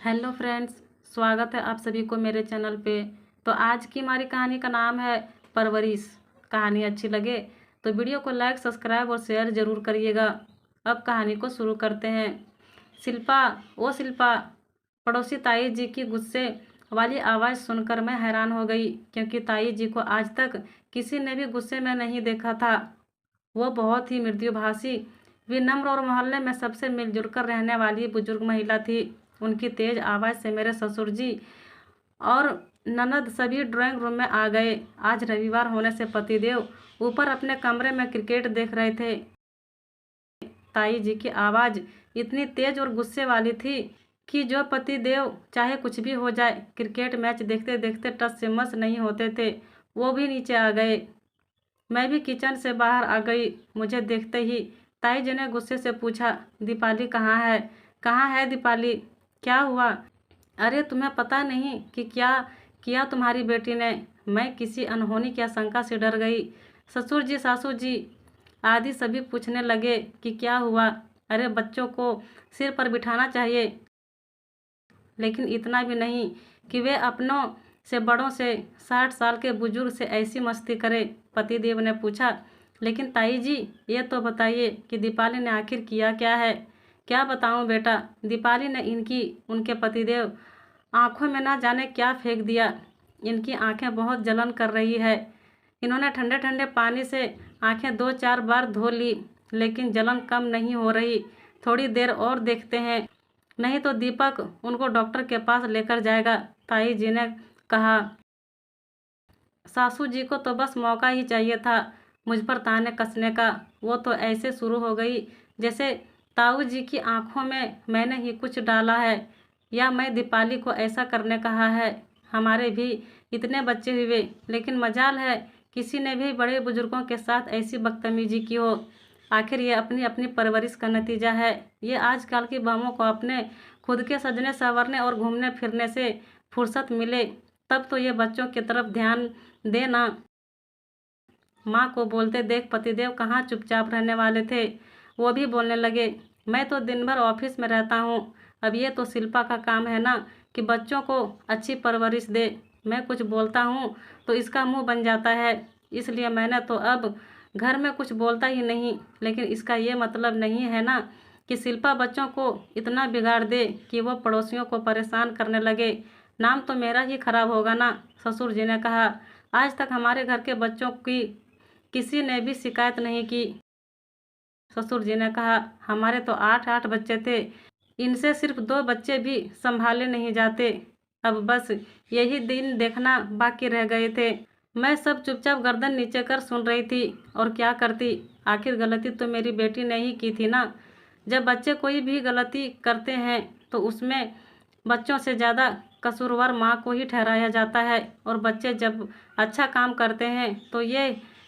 Hello friends, स्वागत है आप सभी को मेरे चैनल पे। तो आज की हमारी कहानी का नाम है परवरिश। कहानी अच्छी लगे तो वीडियो को लाइक, सब्सक्राइब और शेयर ज़रूर करिएगा। अब कहानी को शुरू करते हैं। शिल्पा, ओ शिल्पा। पड़ोसी ताई जी की गुस्से वाली आवाज़ सुनकर मैं हैरान हो गई, क्योंकि ताई जी को आज तक किसी ने भी गुस्से में नहीं देखा था। वो बहुत ही मृदुभाषी, विनम्र और मोहल्ले में सबसे मिलजुल कर रहने वाली बुजुर्ग महिला थी। उनकी तेज आवाज़ से मेरे ससुर जी और ननद सभी ड्राइंग रूम में आ गए। आज रविवार होने से पतिदेव ऊपर अपने कमरे में क्रिकेट देख रहे थे। ताई जी की आवाज़ इतनी तेज और गुस्से वाली थी कि जो पतिदेव चाहे कुछ भी हो जाए, क्रिकेट मैच देखते देखते टस से मस नहीं होते थे। वो भी नीचे आ गए। मैं भी किचन से बाहर आ गई। मुझे देखते ही ताई जी ने गुस्से से पूछा, दीपाली कहाँ है? कहाँ है दीपाली? क्या हुआ? अरे तुम्हें पता नहीं कि क्या किया तुम्हारी बेटी ने? मैं किसी अनहोनी की आशंका से डर गई। ससुर जी, सासू जी आदि सभी पूछने लगे कि क्या हुआ। अरे बच्चों को सिर पर बिठाना चाहिए, लेकिन इतना भी नहीं कि वे अपनों से बड़ों से 60 साल के बुजुर्ग से ऐसी मस्ती करे। पतिदेव ने पूछा, लेकिन ताई जी ये तो बताइए कि दीपाली ने आखिर किया क्या है? क्या बताऊं बेटा, दीपाली ने उनके पतिदेव आंखों में ना जाने क्या फेंक दिया। इनकी आंखें बहुत जलन कर रही है। इन्होंने ठंडे ठंडे पानी से आंखें 2-4 बार धो ली, लेकिन जलन कम नहीं हो रही। थोड़ी देर और देखते हैं, नहीं तो दीपक उनको डॉक्टर के पास लेकर जाएगा, ताई जी ने कहा। सासू जी को तो बस मौका ही चाहिए था मुझ पर ताने कसने का। वो तो ऐसे शुरू हो गई जैसे ताऊ जी की आंखों में मैंने ही कुछ डाला है, या मैं दीपाली को ऐसा करने कहा है। हमारे भी इतने बच्चे हुए, लेकिन मजाल है किसी ने भी बड़े बुजुर्गों के साथ ऐसी बदतमीजी की हो। आखिर ये अपनी अपनी परवरिश का नतीजा है। ये आजकल की बहमों को अपने खुद के सजने संवरने और घूमने फिरने से फुर्सत मिले तब तो ये बच्चों की तरफ ध्यान देना। माँ को बोलते देख पतिदेव कहाँ चुपचाप रहने वाले थे, वो भी बोलने लगे, मैं तो दिन भर ऑफिस में रहता हूँ। अब ये तो शिल्पा का काम है ना कि बच्चों को अच्छी परवरिश दे। मैं कुछ बोलता हूँ तो इसका मुंह बन जाता है, इसलिए मैंने तो अब घर में कुछ बोलता ही नहीं। लेकिन इसका ये मतलब नहीं है ना कि शिल्पा बच्चों को इतना बिगाड़ दे कि वो पड़ोसियों को परेशान करने लगे। नाम तो मेरा ही खराब होगा ना, ससुर जी ने कहा। आज तक हमारे घर के बच्चों की किसी ने भी शिकायत नहीं की। ससुर जी ने कहा, हमारे तो 8-8 बच्चे थे, इनसे सिर्फ 2 बच्चे भी संभाले नहीं जाते। अब बस यही दिन देखना बाकी रह गए थे। मैं सब चुपचाप गर्दन नीचे कर सुन रही थी, और क्या करती, आखिर गलती तो मेरी बेटी ने ही की थी ना। जब बच्चे कोई भी गलती करते हैं तो उसमें बच्चों से ज़्यादा कसूरवार माँ को ही ठहराया जाता है, और बच्चे जब अच्छा काम करते हैं तो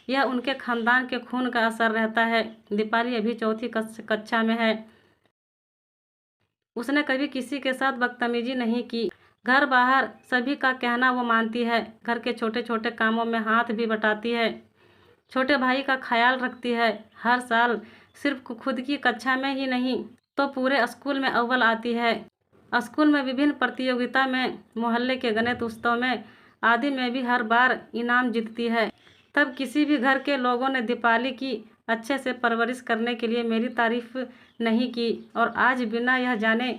यह उनके खानदान के खून का असर रहता है। दीपाली अभी चौथी कक्षा में है। उसने कभी किसी के साथ बदतमीजी नहीं की। घर बाहर सभी का कहना वो मानती है। घर के छोटे छोटे कामों में हाथ भी बटाती है। छोटे भाई का ख्याल रखती है। हर साल सिर्फ खुद की कक्षा में ही नहीं तो पूरे स्कूल में अव्वल आती है। स्कूल में विभिन्न प्रतियोगिता में, मोहल्ले के गणित उत्सव में आदि में भी हर बार इनाम जीतती है। तब किसी भी घर के लोगों ने दीपाली की अच्छे से परवरिश करने के लिए मेरी तारीफ नहीं की, और आज बिना यह जाने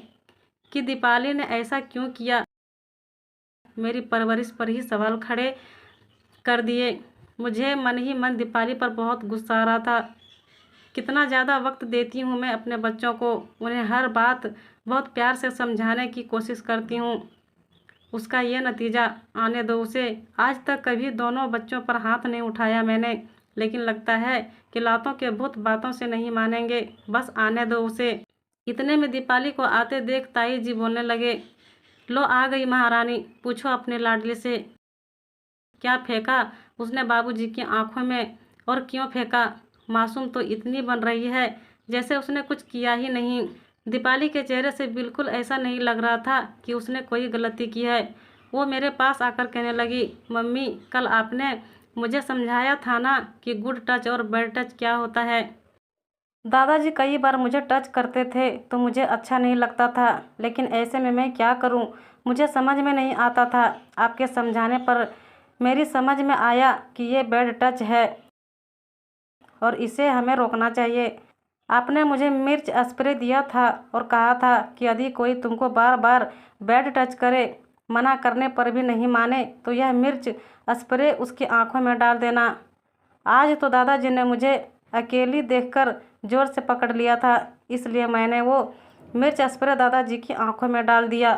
कि दीपाली ने ऐसा क्यों किया, मेरी परवरिश पर ही सवाल खड़े कर दिए। मुझे मन ही मन दीपाली पर बहुत गुस्सा आ रहा था। कितना ज़्यादा वक्त देती हूँ मैं अपने बच्चों को, उन्हें हर बात बहुत प्यार से समझाने की कोशिश करती हूँ। उसका ये नतीजा आने दो उसे। आज तक कभी दोनों बच्चों पर हाथ नहीं उठाया मैंने, लेकिन लगता है कि लातों के भूत बातों से नहीं मानेंगे। बस आने दो उसे। इतने में दीपाली को आते देख ताई जी बोलने लगे, लो आ गई महारानी, पूछो अपने लाडले से क्या फेंका उसने बाबूजी की आंखों में, और क्यों फेंका? मासूम तो इतनी बन रही है जैसे उसने कुछ किया ही नहीं। दीपाली के चेहरे से बिल्कुल ऐसा नहीं लग रहा था कि उसने कोई गलती की है। वो मेरे पास आकर कहने लगी, मम्मी कल आपने मुझे समझाया था ना कि गुड टच और बैड टच क्या होता है। दादाजी कई बार मुझे टच करते थे तो मुझे अच्छा नहीं लगता था, लेकिन ऐसे में मैं क्या करूं? मुझे समझ में नहीं आता था। आपके समझाने पर मेरी समझ में आया कि ये बैड टच है और इसे हमें रोकना चाहिए। आपने मुझे मिर्च स्प्रे दिया था और कहा था कि यदि कोई तुमको बार बार बैड टच करे, मना करने पर भी नहीं माने, तो यह मिर्च स्प्रे उसकी आंखों में डाल देना। आज तो दादाजी ने मुझे अकेली देखकर जोर से पकड़ लिया था, इसलिए मैंने वो मिर्च स्प्रे दादाजी की आंखों में डाल दिया।